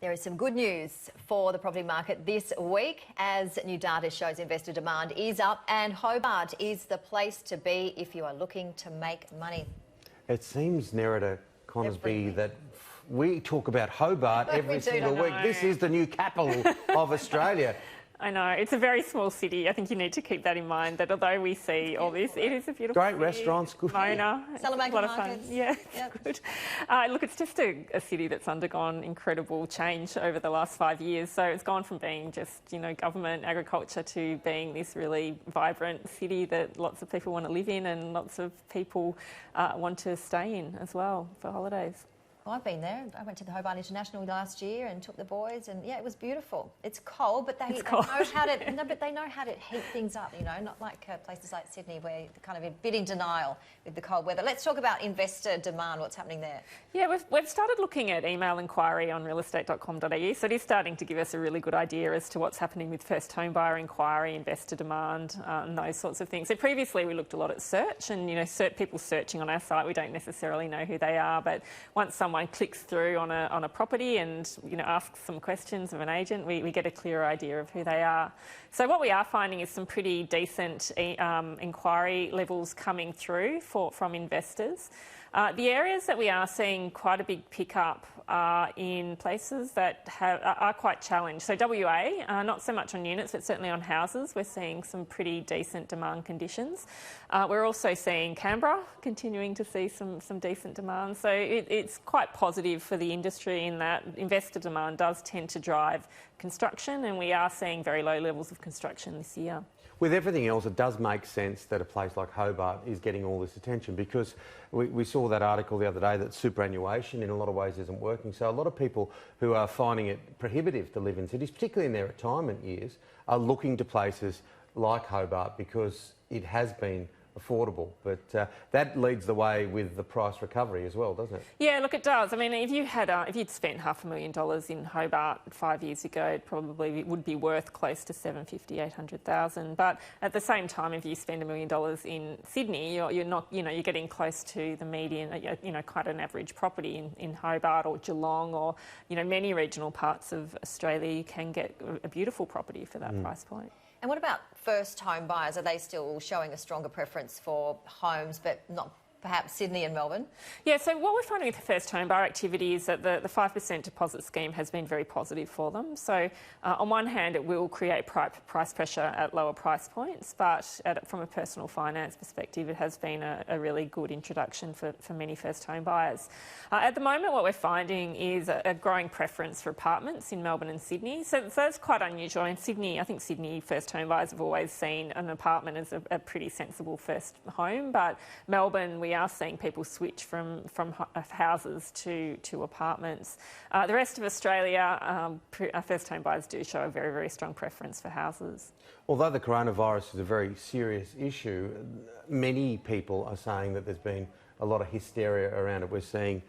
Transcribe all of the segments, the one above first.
There is some good news for the property market this week as new data shows investor demand is up and Hobart is the place to be if you are looking to make money. It seems, Nerida Conisbee, that we talk about Hobart every single week. This is the new capital of Australia. I know. It's a very small city. I think you need to keep that in mind, that although we see all this, it is a beautiful Great city. restaurants, good. Mona. Salamanca a lot of markets. fun. Yeah, Yep. good. Look, it's just a city that's undergone incredible change over the last 5 years. So it's gone from being just, government, agriculture to being this really vibrant city that lots of people want to live in and lots of people want to stay in as well for holidays. Well, I've been there. I went to the Hobart International last year and took the boys, and yeah, it was beautiful. It's cold, but they know how to. No, but they know how to heat things up. Not like places like Sydney where you're kind of a bit in denial with the cold weather. Let's talk about investor demand. What's happening there? Yeah, we've started looking at email inquiry on realestate.com.au, so it is starting to give us a really good idea as to what's happening with first home buyer inquiry, investor demand, and those sorts of things. So previously we looked a lot at search, and people searching on our site, we don't necessarily know who they are, but once someone clicks through on a property and asks some questions of an agent, we get a clearer idea of who they are. So what we are finding is some pretty decent inquiry levels coming through from investors. The areas that we are seeing quite a big pickup are in places that are quite challenged. So WA, not so much on units, but certainly on houses, we're seeing some pretty decent demand conditions. We're also seeing Canberra continuing to see some decent demand. So it's quite positive for the industry in that investor demand does tend to drive construction, and we are seeing very low levels of construction this year. With everything else, it does make sense that a place like Hobart is getting all this attention, because we saw that article the other day that superannuation in a lot of ways isn't working. So a lot of people who are finding it prohibitive to live in cities, particularly in their retirement years, are looking to places like Hobart because it has been affordable. But that leads the way with the price recovery as well, doesn't it? Yeah, look, it does. I mean, if you'd spent $500,000 in Hobart 5 years ago, it probably would be worth close to $750,000, $800,000. But at the same time, if you spend $1 million in Sydney, you're not, you're getting close to the median, quite an average property in Hobart or Geelong or, many regional parts of Australia. You can get a beautiful property for that price point. And what about first home buyers? Are they still showing a stronger preference for homes, but not perhaps Sydney and Melbourne? Yeah, so what we're finding with the first home buyer activity is that the 5% deposit scheme has been very positive for them. So on one hand, it will create price pressure at lower price points, but from a personal finance perspective, it has been a really good introduction for many first home buyers. At the moment, what we're finding is a growing preference for apartments in Melbourne and Sydney. So that's quite unusual. In Sydney, I think Sydney first home buyers have always seen an apartment as a pretty sensible first home, but Melbourne, we are seeing people switch from houses to apartments. The rest of Australia, first home buyers do show a very, very strong preference for houses. Although the coronavirus is a very serious issue, many people are saying that there's been a lot of hysteria around it. We're seeing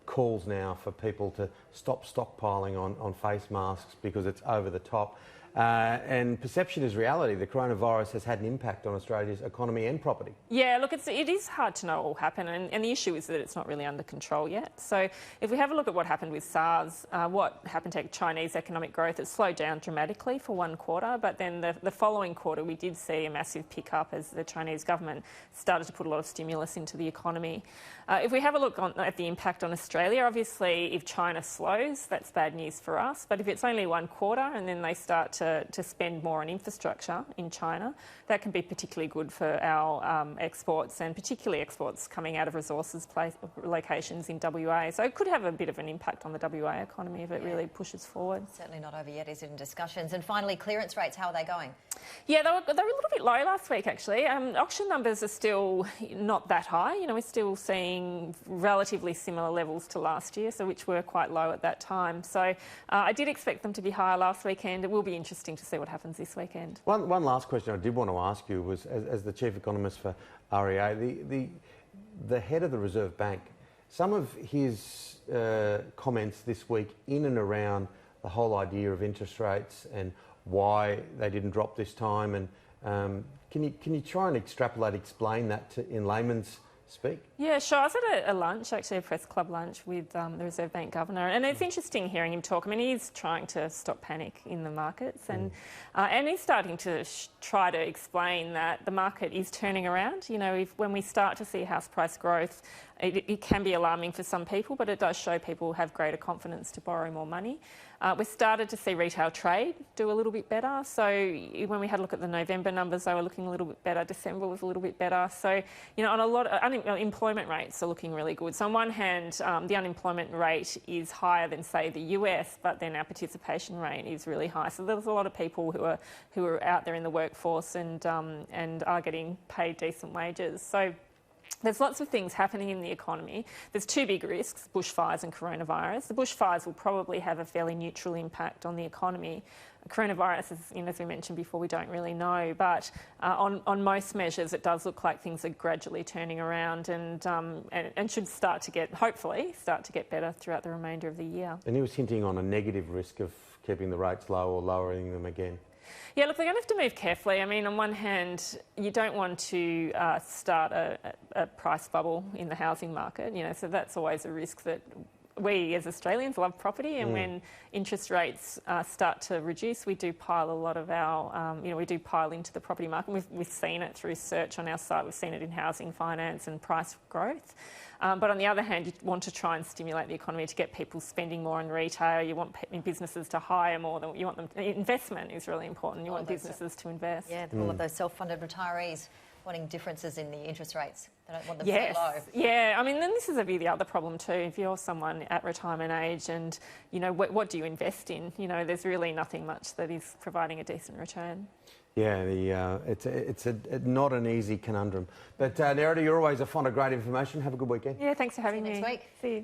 calls now for people to stop stockpiling on face masks because it's over the top. And perception is reality. The coronavirus has had an impact on Australia's economy and property. Yeah, look, it is hard to know what will happen, and the issue is that it's not really under control yet. So if we have a look at what happened with SARS, what happened to Chinese economic growth, it slowed down dramatically for one quarter, but then the following quarter we did see a massive pickup as the Chinese government started to put a lot of stimulus into the economy. If we have a look at the impact on Australia, obviously if China slows, that's bad news for us, but if it's only one quarter and then they start to spend more on infrastructure in China, that can be particularly good for our exports, and particularly exports coming out of resources locations in WA. So it could have a bit of an impact on the WA economy if it really pushes forward. Certainly not over yet, is it, in discussions? And finally, clearance rates, how are they going? Yeah, they were a little bit low last week, actually. Auction numbers are still not that high. We're still seeing relatively similar levels to last year, so which were quite low at that time. So I did expect them to be higher last weekend. It will be interesting to see what happens this weekend. One last question I did want to ask you was, as the Chief Economist for REA, the head of the Reserve Bank, some of his comments this week in and around the whole idea of interest rates and why they didn't drop this time, and can you try and explain that in layman's speak? Yeah, sure. I was at a lunch, actually a press club lunch with the Reserve Bank Governor, and it's interesting hearing him talk. I mean, he's trying to stop panic in the markets, and he's starting to try to explain that the market is turning around. You know, when we start to see house price growth, it can be alarming for some people, but it does show people have greater confidence to borrow more money. We started to see retail trade do a little bit better. So when we had a look at the November numbers, they were looking a little bit better. December was a little bit better. So, you know, on a lot of unemployment rates are looking really good. So on one hand, the unemployment rate is higher than, say, the US, but then our participation rate is really high. So there's a lot of people who are out there in the workforce and are getting paid decent wages. So there's lots of things happening in the economy. There's two big risks, bushfires and coronavirus. The bushfires will probably have a fairly neutral impact on the economy. Coronavirus, as we mentioned before, we don't really know. But on most measures, it does look like things are gradually turning around and should hopefully start to get better throughout the remainder of the year. And he was hinting on a negative risk of keeping the rates low or lowering them again. Yeah, look, they're going to have to move carefully. I mean, on one hand, you don't want to start a price bubble in the housing market, you know, so that's always a risk that we as Australians love property, and when interest rates start to reduce, we do pile a lot of our, we do pile into the property market. We've seen it through search on our site. We've seen it in housing finance and price growth. But on the other hand, you want to try and stimulate the economy to get people spending more in retail. You want businesses to hire more than you want them. Investment is really important. You want businesses to invest. Yeah, all of those self-funded retirees wanting differences in the interest rates. They don't want them so low. Yeah, I mean, then this is the other problem too. If you're someone at retirement age and, you know, what do you invest in? You know, there's really nothing much that is providing a decent return. Yeah, it's not an easy conundrum. But Nerida, you're always a font of great information. Have a good weekend. Yeah, thanks for having me. See you next week. See you.